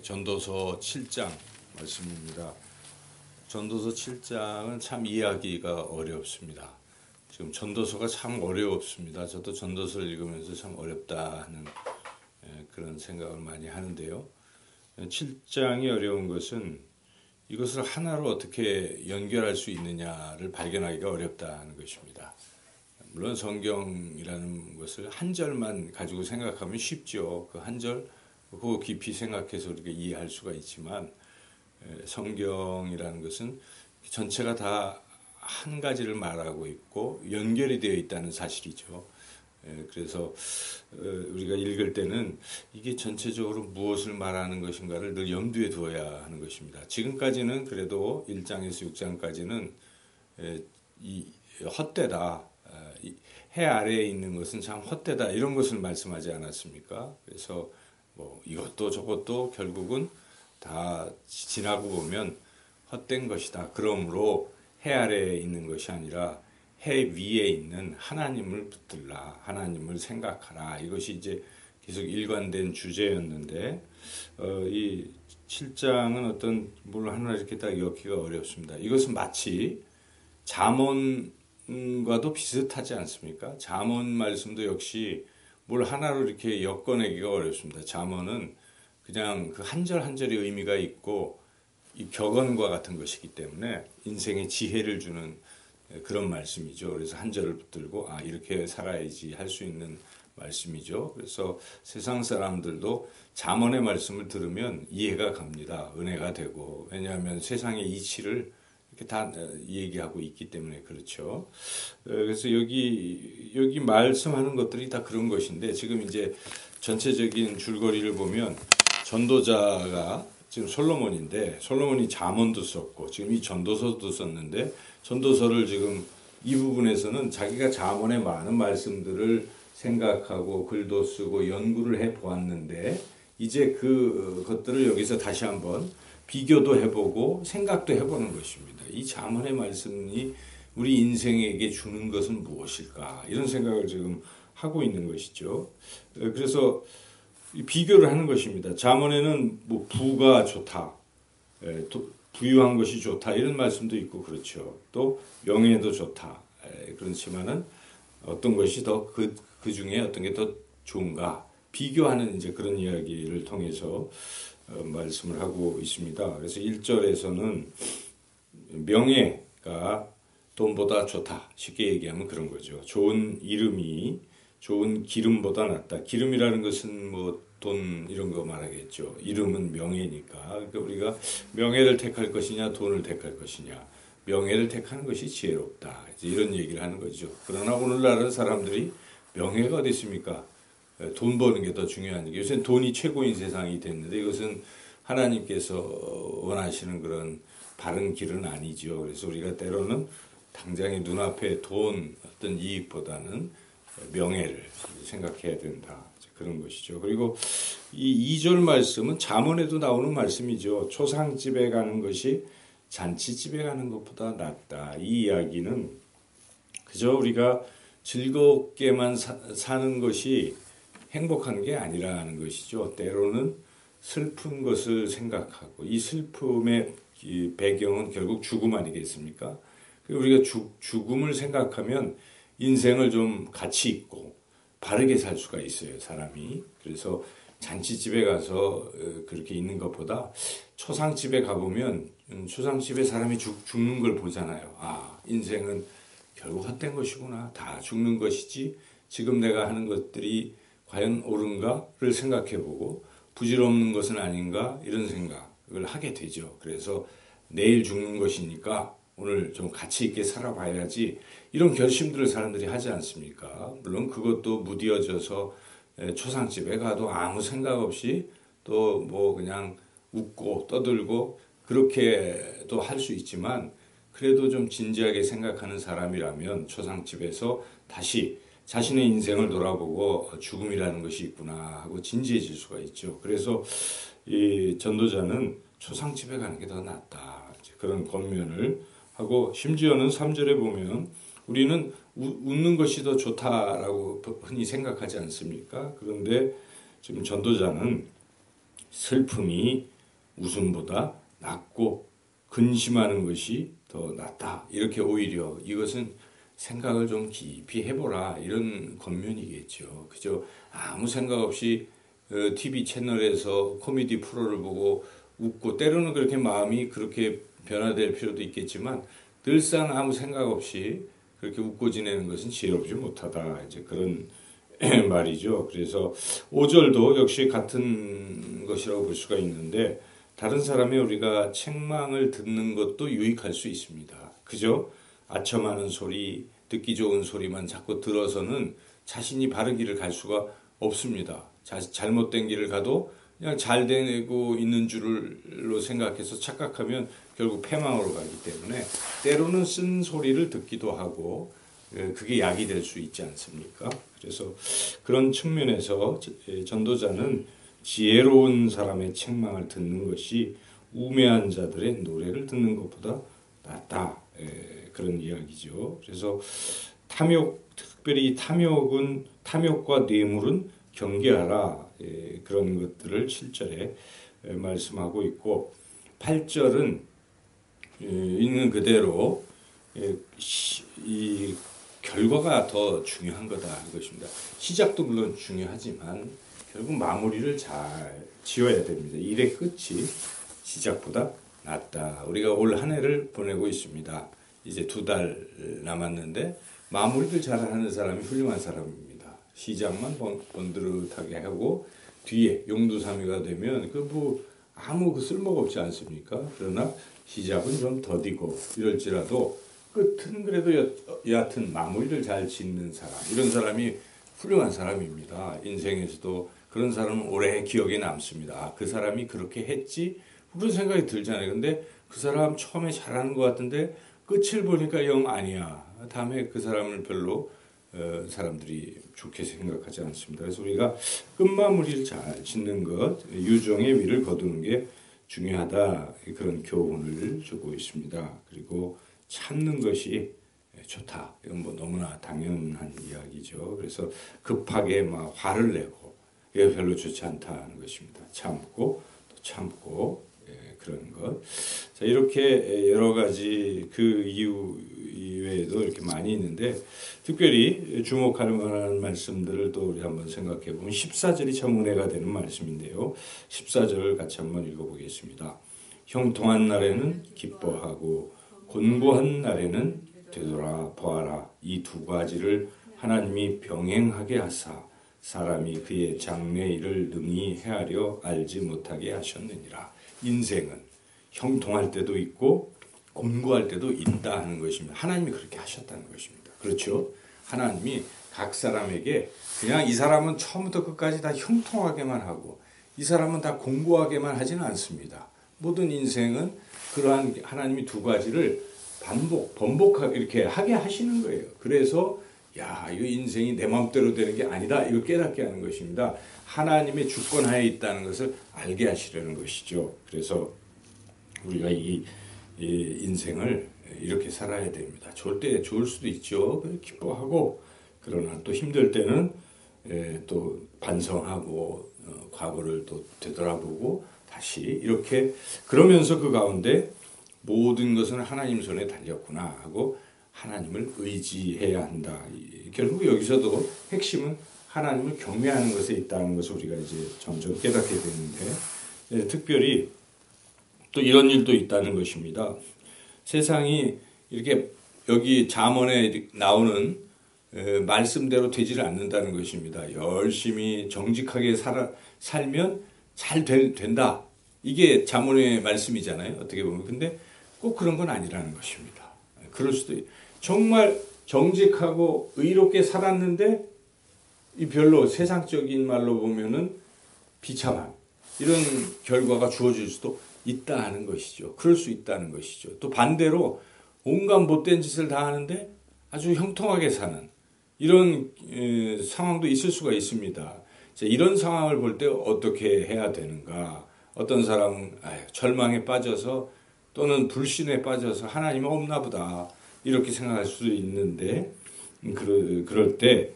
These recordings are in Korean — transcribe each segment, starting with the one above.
전도서 7장 말씀입니다. 전도서 7장은 참 이해하기가 어렵습니다. 지금 전도서가 참 어렵습니다. 저도 전도서를 읽으면서 참 어렵다 하는 그런 생각을 많이 하는데요. 7장이 어려운 것은 이것을 하나로 어떻게 연결할 수 있느냐를 발견하기가 어렵다는 것입니다. 물론 성경이라는 것을 한 절만 가지고 생각하면 쉽죠. 그 한 절, 그거 깊이 생각해서 우리가 이해할 수가 있지만 성경이라는 것은 전체가 다 한 가지를 말하고 있고 연결이 되어 있다는 사실이죠. 그래서 우리가 읽을 때는 이게 전체적으로 무엇을 말하는 것인가를 늘 염두에 두어야 하는 것입니다. 지금까지는 그래도 1장에서 6장까지는 이 헛되다, 해 아래에 있는 것은 참 헛되다 이런 것을 말씀하지 않았습니까? 그래서 뭐 이것도 저것도 결국은 다 지나고 보면 헛된 것이다. 그러므로 해 아래에 있는 것이 아니라 해 위에 있는 하나님을 붙들라, 하나님을 생각하라. 이것이 이제 계속 일관된 주제였는데 이 7장은 어떤 뭘 하나 이렇게 딱 엮기가 어렵습니다. 이것은 마치 잠언과도 비슷하지 않습니까? 잠언 말씀도 역시 뭘 하나로 이렇게 엮어내기가 어렵습니다. 잠언은 그냥 그 한 절 한 절의 의미가 있고 이 격언과 같은 것이기 때문에 인생의 지혜를 주는 그런 말씀이죠. 그래서 한 절을 붙들고 이렇게 살아야지 할 수 있는 말씀이죠. 그래서 세상 사람들도 잠언의 말씀을 들으면 이해가 갑니다. 은혜가 되고. 왜냐하면 세상의 이치를 이렇게 다 얘기하고 있기 때문에 그렇죠. 그래서 여기 말씀하는 것들이 다 그런 것인데 지금 이제 전체적인 줄거리를 보면 전도자가 지금 솔로몬인데 솔로몬이 잠언도 썼고 지금 이 전도서도 썼는데 전도서를 지금 이 부분에서는 자기가 잠언의 많은 말씀들을 생각하고 글도 쓰고 연구를 해 보았는데 이제 그것들을 여기서 다시 한번 비교도 해보고 생각도 해보는 것입니다. 이 잠언의 말씀이 우리 인생에게 주는 것은 무엇일까? 이런 생각을 지금 하고 있는 것이죠. 그래서 비교를 하는 것입니다. 잠언에는 뭐 부가 좋다, 부유한 것이 좋다 이런 말씀도 있고 그렇죠. 또 명예도 좋다. 그렇지만은 어떤 것이 더 그 중에 어떤 게 더 좋은가 비교하는 이제 그런 이야기를 통해서 말씀을 하고 있습니다. 그래서 1절에서는 명예가 돈보다 좋다. 쉽게 얘기하면 그런 거죠. 좋은 이름이 좋은 기름보다 낫다. 기름이라는 것은 뭐 돈 이런 거 말하겠죠. 이름은 명예니까. 그러니까 우리가 명예를 택할 것이냐 돈을 택할 것이냐. 명예를 택하는 것이 지혜롭다. 이런 얘기를 하는 거죠. 그러나 오늘날은 사람들이 명예가 어디 있습니까? 돈 버는 게 더 중요한 얘기. 요새는 돈이 최고인 세상이 됐는데 이것은 하나님께서 원하시는 그런 바른 길은 아니죠. 그래서 우리가 때로는 당장의 눈앞에 돈 어떤 이익보다는 명예를 생각해야 된다. 그런 것이죠. 그리고 이 2절 말씀은 잠언에도 나오는 말씀이죠. 초상집에 가는 것이 잔치집에 가는 것보다 낫다. 이 이야기는 그저 우리가 즐겁게만 사는 것이 행복한 게 아니라는 것이죠. 때로는 슬픈 것을 생각하고 이 슬픔의 이 배경은 결국 죽음 아니겠습니까? 우리가 죽음을 생각하면 인생을 좀 가치 있고 바르게 살 수가 있어요, 사람이. 그래서 잔치집에 가서 그렇게 있는 것보다 초상집에 가보면 초상집에 사람이 죽는 걸 보잖아요. 인생은 결국 헛된 것이구나. 다 죽는 것이지. 지금 내가 하는 것들이 과연 옳은가를 생각해보고 부질없는 것은 아닌가 이런 생각을 하게 되죠. 그래서 내일 죽는 것이니까 오늘 좀 가치 있게 살아봐야지 이런 결심들을 사람들이 하지 않습니까? 물론 그것도 무디어져서 초상집에 가도 아무 생각 없이 또 뭐 그냥 웃고 떠들고 그렇게도 할 수 있지만 그래도 좀 진지하게 생각하는 사람이라면 초상집에서 다시 자신의 인생을 돌아보고 죽음이라는 것이 있구나 하고 진지해질 수가 있죠. 그래서 이 전도자는 초상집에 가는 게 더 낫다. 그런 권면을 하고 심지어는 3절에 보면 우리는 웃는 것이 더 좋다라고 흔히 생각하지 않습니까? 그런데 지금 전도자는 슬픔이 웃음보다 낫고 근심하는 것이 더 낫다. 이렇게 오히려 이것은 생각을 좀 깊이 해보라 이런 권면이겠죠. 그죠? 아무 생각 없이 TV 채널에서 코미디 프로를 보고 웃고 때로는 그렇게 마음이 그렇게 변화될 필요도 있겠지만 늘상 아무 생각 없이 그렇게 웃고 지내는 것은 지혜롭지 못하다. 이제 그런 말이죠. 그래서 5절도 역시 같은 것이라고 볼 수가 있는데 다른 사람의 우리가 책망을 듣는 것도 유익할 수 있습니다. 그죠? 아첨하는 소리, 듣기 좋은 소리만 자꾸 들어서는 자신이 바른 길을 갈 수가 없습니다. 잘못된 길을 가도 그냥 잘 되고 있는 줄로 생각해서 착각하면 결국 패망으로 가기 때문에 때로는 쓴 소리를 듣기도 하고 그게 약이 될 수 있지 않습니까? 그래서 그런 측면에서 전도자는 지혜로운 사람의 책망을 듣는 것이 우매한 자들의 노래를 듣는 것보다 낫다. 그런 이야기죠. 그래서 특별히 탐욕과 뇌물은 경계하라. 그런 것들을 7절에 말씀하고 있고 8절은 있는 그대로 이 결과가 더 중요한 거다 하는 것입니다. 시작도 물론 중요하지만 결국 마무리를 잘 지어야 됩니다. 일의 끝이 시작보다 낫다. 우리가 올 한 해를 보내고 있습니다. 이제 2달 남았는데 마무리를 잘하는 사람이 훌륭한 사람입니다. 시작만 번듯하게 하고 뒤에 용두사미가 되면 아무 쓸모가 없지 않습니까? 그러나 시작은 좀 더디고 이럴지라도 끝은 그래도 여하튼 마무리를 잘 짓는 사람, 이런 사람이 훌륭한 사람입니다. 인생에서도 그런 사람은 오래 기억에 남습니다. 그 사람이 그렇게 했지? 그런 생각이 들잖아요. 근데 그 사람 처음에 잘하는 것 같은데 끝을 보니까 영 아니야. 다음에 그 사람을 별로 사람들이 좋게 생각하지 않습니다. 그래서 우리가 끝마무리를 잘 짓는 것, 유종의 미를 거두는 게 중요하다. 그런 교훈을 주고 있습니다. 그리고 참는 것이 좋다. 이건 너무나 당연한 이야기죠. 그래서 급하게 막 화를 내고 이게 별로 좋지 않다는 것입니다. 참고 또 참고 그런 것. 자, 이렇게 여러 가지 그 이유 이외에도 이렇게 많이 있는데 특별히 주목할 만한 말씀들을 또 우리 한번 생각해 보면 14절이 참 은혜가 되는 말씀인데요. 14절을 같이 한번 읽어보겠습니다. 형통한 날에는 기뻐하고 곤고한 날에는 되돌아보아라. 이 두 가지를 하나님이 병행하게 하사 사람이 그의 장래일을 능히 헤아려 알지 못하게 하셨느니라. 인생은 형통할 때도 있고 곤고할 때도 있다 하는 것입니다. 하나님이 그렇게 하셨다는 것입니다. 그렇죠? 하나님이 각 사람에게 그냥 이 사람은 처음부터 끝까지 다 형통하게만 하고 이 사람은 다 곤고하게만 하지는 않습니다. 모든 인생은 그러한 하나님이 두 가지를 번복하게 이렇게 하게 하시는 거예요. 그래서 이거 인생이 내 마음대로 되는 게 아니다. 이걸 깨닫게 하는 것입니다. 하나님의 주권하에 있다는 것을 알게 하시려는 것이죠. 그래서 우리가 이 인생을 이렇게 살아야 됩니다. 좋을 때 좋을 수도 있죠. 기뻐하고 그러나 또 힘들 때는 또 반성하고 과거를 또 되돌아보고 다시 이렇게 그러면서 그 가운데 모든 것은 하나님 손에 달렸구나 하고 하나님을 의지해야 한다. 결국 여기서도 핵심은 하나님을 경외하는 것에 있다는 것을 우리가 이제 점점 깨닫게 되는데 특별히 또 이런 일도 있다는 것입니다. 세상이 이렇게 여기 잠언에 나오는 말씀대로 되지를 않는다는 것입니다. 열심히 정직하게 살면 잘 된다. 이게 잠언의 말씀이잖아요. 어떻게 보면. 근데 꼭 그런 건 아니라는 것입니다. 그럴 수도 정말 정직하고 의롭게 살았는데 이 별로 세상적인 말로 보면은 비참한 이런 결과가 주어질 수도 있다 하는 것이죠. 그럴 수 있다는 것이죠. 또 반대로 온갖 못된 짓을 다 하는데 아주 형통하게 사는 이런 상황도 있을 수가 있습니다. 자, 이런 상황을 볼 때 어떻게 해야 되는가? 어떤 사람은 절망에 빠져서 또는 불신에 빠져서 하나님은 없나 보다 이렇게 생각할 수도 있는데 그럴 때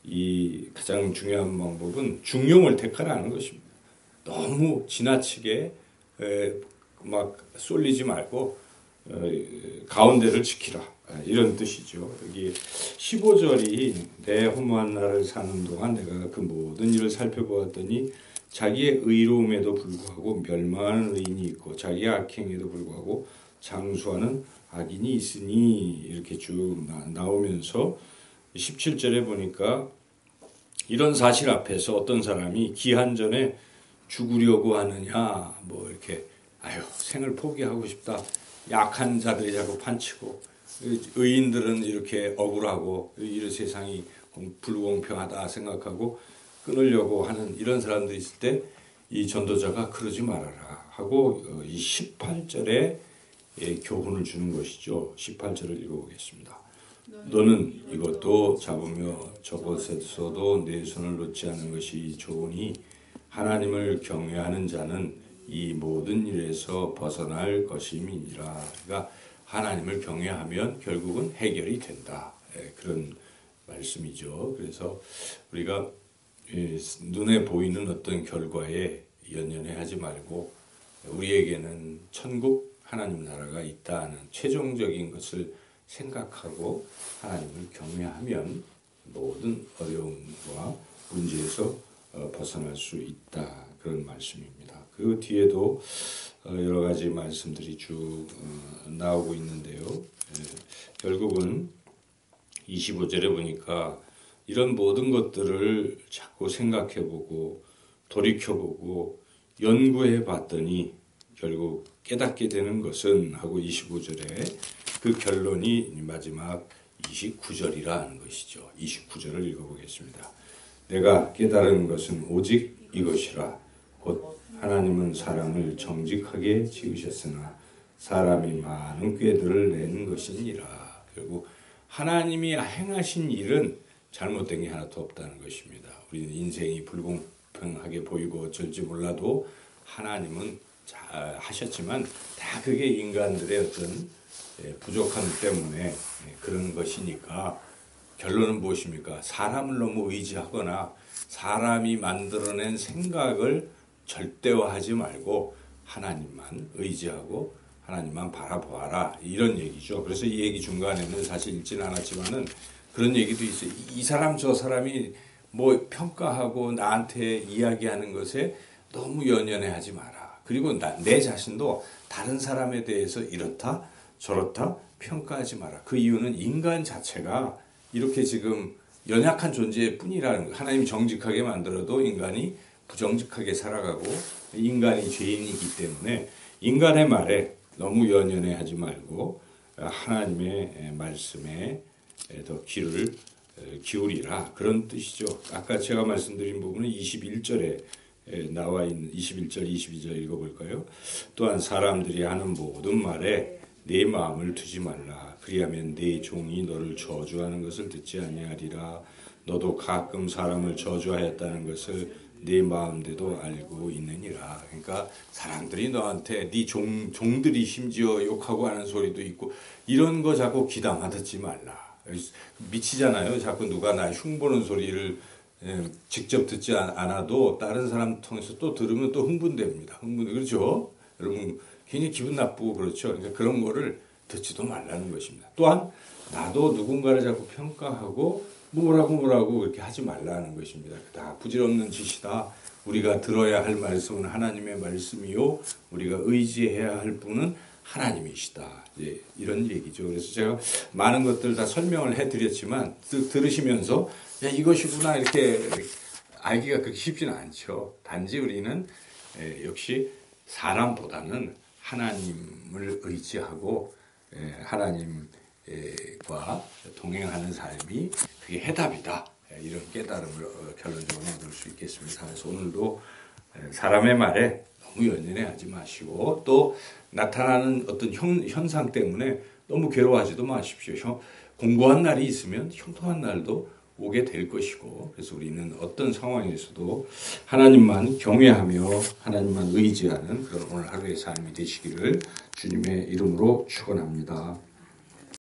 이 가장 중요한 방법은 중용을 택하라는 것입니다. 너무 지나치게 막 쏠리지 말고 가운데를 지키라. 이런 뜻이죠. 여기 15절이 내 허무한 날을 사는 동안 내가 그 모든 일을 살펴보았더니 자기의 의로움에도 불구하고 멸망하는 의인이 있고 자기의 악행에도 불구하고 장수하는 악인이 있으니 이렇게 쭉 나오면서 17절에 보니까 이런 사실 앞에서 어떤 사람이 기한 전에 죽으려고 하느냐 뭐 이렇게 생을 포기하고 싶다. 약한 자들이 자꾸 판치고 의인들은 이렇게 억울하고 이 세상이 불공평하다 생각하고 끊으려고 하는 이런 사람들이 있을 때 이 전도자가 그러지 말아라 하고 이 18절에 교훈을 주는 것이죠. 18절을 읽어보겠습니다. 너는 이것도 잡으며 저것에서도 내 손을 놓지 않는 것이 좋으니 하나님을 경외하는 자는 이 모든 일에서 벗어날 것임이니라. 그러니까 하나님을 경외하면 결국은 해결이 된다. 그런 말씀이죠. 그래서 우리가 눈에 보이는 어떤 결과에 연연해하지 말고 우리에게는 천국 하나님 나라가 있다는 최종적인 것을 생각하고 하나님을 경외하면 모든 어려움과 문제에서 벗어날 수 있다. 그런 말씀입니다. 그 뒤에도 여러 가지 말씀들이 쭉 나오고 있는데요. 결국은 25절에 보니까 이런 모든 것들을 자꾸 생각해보고 돌이켜보고 연구해봤더니 결국 깨닫게 되는 것은 하고 25절에 그 결론이 마지막 29절이라는 것이죠. 29절을 읽어보겠습니다. 내가 깨달은 것은 오직 이것이라. 곧 하나님은 사람을 정직하게 지으셨으나 사람이 많은 꾀들을 낸 것이니라. 결국 하나님이 행하신 일은 잘못된 게 하나도 없다는 것입니다. 우리는 인생이 불공평하게 보이고 어쩔지 몰라도 하나님은 잘 하셨지만 다 그게 인간들의 어떤 부족함 때문에 그런 것이니까 결론은 무엇입니까? 사람을 너무 의지하거나 사람이 만들어낸 생각을 절대화하지 말고 하나님만 의지하고 하나님만 바라보아라 이런 얘기죠. 그래서 이 얘기 중간에는 사실 읽지는 않았지만은 그런 얘기도 있어요. 이 사람 저 사람이 뭐 평가하고 나한테 이야기하는 것에 너무 연연해하지 마라. 그리고 내 자신도 다른 사람에 대해서 이렇다 저렇다 평가하지 마라. 그 이유는 인간 자체가 이렇게 지금 연약한 존재일 뿐이라는 거예요. 하나님이 정직하게 만들어도 인간이 부정직하게 살아가고 인간이 죄인이기 때문에 인간의 말에 너무 연연해하지 말고 하나님의 말씀에 더 귀를 기울이라 그런 뜻이죠. 아까 제가 말씀드린 부분은 21절에 나와 있는 21절, 22절 읽어볼까요? 또한 사람들이 하는 모든 말에 내 마음을 두지 말라. 그리하면 내 종이 너를 저주하는 것을 듣지 아니하리라. 너도 가끔 사람을 저주하였다는 것을 네 마음대로 알고 있느니라. 그러니까 사람들이 너한테 네 종들이 심지어 욕하고 하는 소리도 있고 이런 거 자꾸 귀담아 듣지 말라. 미치잖아요. 자꾸 누가 나 흉보는 소리를 직접 듣지 않아도 다른 사람 통해서 또 들으면 또 흥분됩니다. 그렇죠? 여러분 굉장히 기분 나쁘고 그렇죠. 그러니까 그런 거를 듣지도 말라는 것입니다. 또한 나도 누군가를 자꾸 평가하고 뭐라고 이렇게 하지 말라는 것입니다. 다 부질없는 짓이다. 우리가 들어야 할 말씀은 하나님의 말씀이요. 우리가 의지해야 할 분은 하나님이시다. 이런 얘기죠. 그래서 제가 많은 것들 다 설명을 해드렸지만 들으시면서 야, 이것이구나 이렇게 알기가 그렇게 쉽지는 않죠. 단지 우리는 역시 사람보다는 하나님을 의지하고 하나님과 동행하는 삶이 그게 해답이다. 이런 깨달음을 결론적으로 얻을 수 있겠습니다. 그래서 오늘도 사람의 말에 너무 연연해하지 마시고 또 나타나는 어떤 현상 때문에 너무 괴로워하지도 마십시오. 공고한 날이 있으면 형통한 날도 오게 될 것이고 그래서 우리는 어떤 상황에서도 하나님만 경외하며 하나님만 의지하는 그런 오늘 하루의 삶이 되시기를 주님의 이름으로 축원합니다.